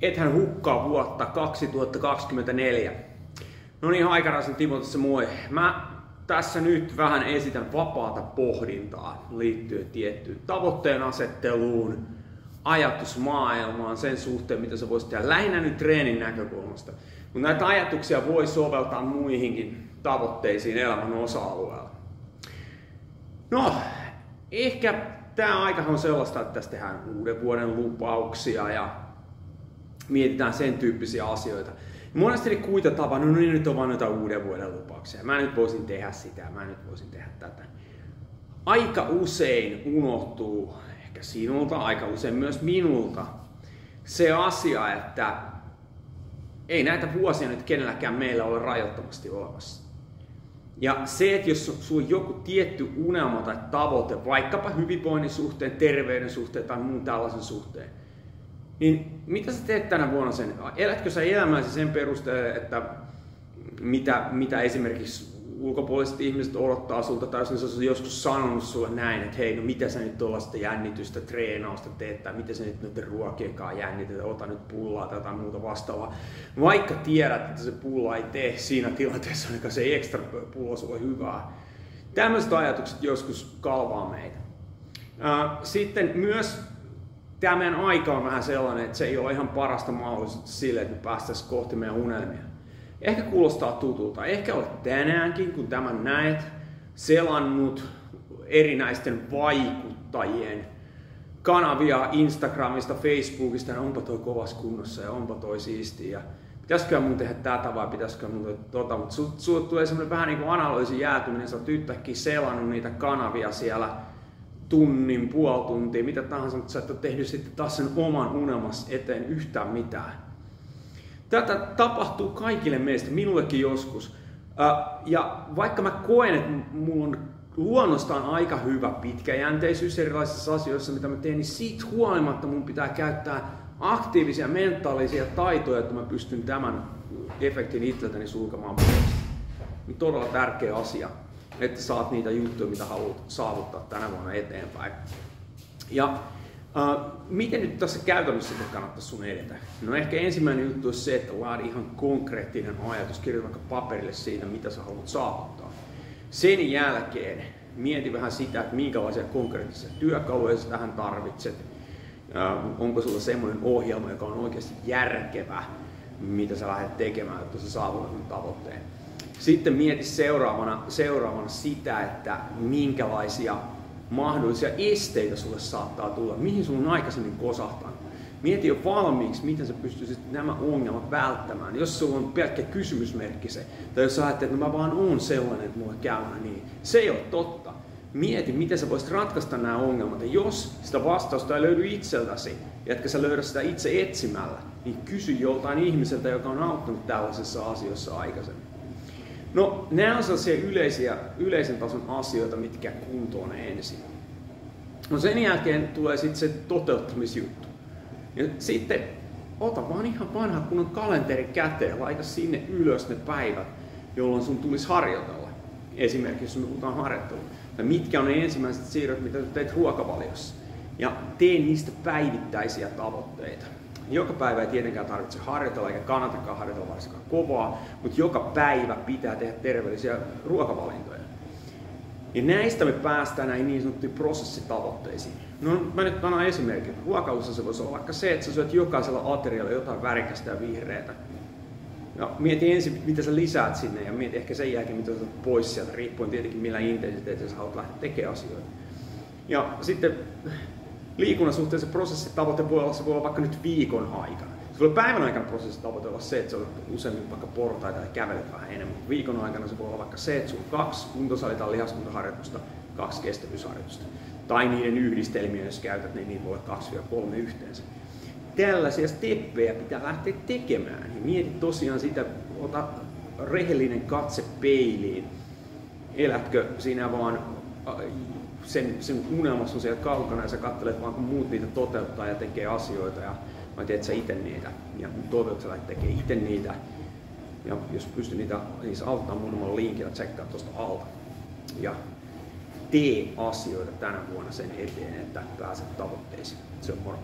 Ethän hukkaa vuotta 2024. No niin, Haikaraisen Timo tässä moi. Mä tässä nyt vähän esitän vapaata pohdintaa liittyen tiettyyn tavoitteen asetteluun, ajatusmaailmaan, sen suhteen mitä sä voisit tehdä lähinnä nyt treenin näkökulmasta. Mutta näitä ajatuksia voi soveltaa muihinkin tavoitteisiin elämän osa-alueella. No, ehkä tää aikahan on sellaista, että tässä tehdään uuden vuoden lupauksia ja mietitään sen tyyppisiä asioita. Monesti ne kuitataan, no nyt on vaan noita uuden vuoden lupauksia. Mä nyt voisin tehdä sitä, mä nyt voisin tehdä tätä. Aika usein unohtuu, ehkä sinulta, aika usein myös minulta, se asia, että ei näitä vuosia nyt kenelläkään meillä ole rajoittomasti olemassa. Ja se, että jos sulla on joku tietty unelma tai tavoite, vaikkapa hyvinvoinnin suhteen, terveyden suhteen tai muun tällaisen suhteen, niin mitä sä teet tänä vuonna sen? Elätkö sä elämäsi sen perusteella, että mitä esimerkiksi ulkopuoliset ihmiset odottaa sulta, tai jos ne olisi joskus sanonut sulle näin, että hei, no mitä sä nyt tuollaista jännitystä, treenausta teet, tai miten sä nyt noiden ruokien kanssa jännitetään, ota nyt pullaa tai jotain muuta vastaavaa. Vaikka tiedät, että se pulla ei tee siinä tilanteessa, ainakaan se ekstra pullo sulle hyvää. Tämmöiset ajatukset joskus kalvaa meitä. Sitten myös tämä meidän aika on vähän sellainen, että se ei ole ihan parasta mahdollisuutta sille, että me päästäisiin kohti meidän unelmia. Ehkä kuulostaa tutulta. Ehkä olet tänäänkin, kun tämän näet, selannut erinäisten vaikuttajien kanavia Instagramista, Facebookista, ja onpa toi kovassa kunnossa ja onpa toi siistiä. Ja pitäisikö mun tehdä tätä vai pitäisikö mun tehdä tota, mutta sulle tulee semmoinen vähän niin kuin analyysin jäätyminen, sä oot yhtäkkiä selannut niitä kanavia siellä tunnin, puoli tuntia, mitä tahansa, mutta sä et ole tehnyt sitten taas sen oman unelmas eteen yhtään mitään. Tätä tapahtuu kaikille meistä, minullekin joskus. Ja vaikka mä koen, että mulla on luonnostaan aika hyvä pitkäjänteisyys erilaisissa asioissa, mitä mä teen, niin siitä huolimatta mun pitää käyttää aktiivisia mentaalisia taitoja, että mä pystyn tämän efektin itseltäni sulkemaan pois. On todella tärkeä asia, että saat niitä juttuja, mitä haluat saavuttaa tänä vuonna eteenpäin. Ja miten nyt tässä käytännössä kannattaa sun edetä? No ehkä ensimmäinen juttu on se, että laadi ihan konkreettinen ajatus, kirjoita vaikka paperille siitä, mitä sä haluat saavuttaa. Sen jälkeen mieti vähän sitä, että minkälaisia konkreettisia työkaluja sä tähän tarvitset. Onko sulla semmoinen ohjelma, joka on oikeasti järkevä, mitä sä lähdet tekemään, jotta sä saavutat tavoitteen. Sitten mieti seuraavana sitä, että minkälaisia mahdollisia esteitä sulle saattaa tulla, mihin sun on aikaisemmin kosahtanut. Mieti jo valmiiksi, miten sä pystyisit nämä ongelmat välttämään. Jos sulla on pelkkä kysymysmerkki se, tai jos sä ajattelet, että mä vaan oon sellainen, että mulle käy niin, se ei ole totta. Mieti, miten sä voisit ratkaista nämä ongelmat. Ja jos sitä vastausta ei löydy itseltäsi, ja etkä sä löydä sitä itse etsimällä, niin kysy joltain ihmiseltä, joka on auttanut tällaisessa asiassa aikaisemmin. No, nämä on sellaisia yleisen tason asioita, mitkä kuntoon ensin. No sen jälkeen tulee sitten se toteuttamisjuttu. Ja sitten ota vaan ihan vanha kunnon kalenteri käteen, laita sinne ylös ne päivät, jolloin sun tulisi harjoitella. Esimerkiksi jos me puhutaan harjoittelua. Tai mitkä on ne ensimmäiset siirrot, mitä teet ruokavaliossa. Ja tee niistä päivittäisiä tavoitteita. Joka päivä ei tietenkään tarvitse harjoitella, eikä kannatakaan harjoitella varsinkaan kovaa, mutta joka päivä pitää tehdä terveellisiä ruokavalintoja. Ja näistä me päästään näihin niin sanottuihin prosessitavoitteisiin. No mä nyt annan esimerkin. Ruokailussa se voisi olla vaikka se, että sä syöt jokaisella aterialla jotain värikästä ja vihreätä. Ja mieti ensin, mitä sä lisäät sinne, ja mieti ehkä sen jälkeen, mitä sä otat pois sieltä, riippuen tietenkin millä intensiteetillä sä haluat lähteä tekemään asioita. Ja sitten liikunnan suhteen se prosessitavoite voi olla vaikka nyt viikon aikana. Se voi päivän aikana prosessitavoite olla se, että sä olet useammin vaikka portaita ja kävelet vähän enemmän. Viikon aikana se voi olla vaikka se, että sulla on 2 kuntosali- tai lihaskuntaharjoitusta, 2 kestävyysharjoitusta. Tai niiden yhdistelmiä, jos käytät, niin niitä voi olla 2-3 yhteensä. Tällaisia steppejä pitää lähteä tekemään. Ja mieti tosiaan sitä, ota rehellinen katse peiliin. Elätkö sinä vaan sen unelmassa on siellä kaukana ja sä katselet vaan kun muut niitä toteuttaa ja tekee asioita ja vai teet sä ite niitä ja toivottavasti sä tekee ite niitä ja jos pystyy niissä auttaa muutamalla linkillä tsekkaa tuosta alta ja tee asioita tänä vuonna sen eteen, että pääset tavoitteisiin. Se on moro.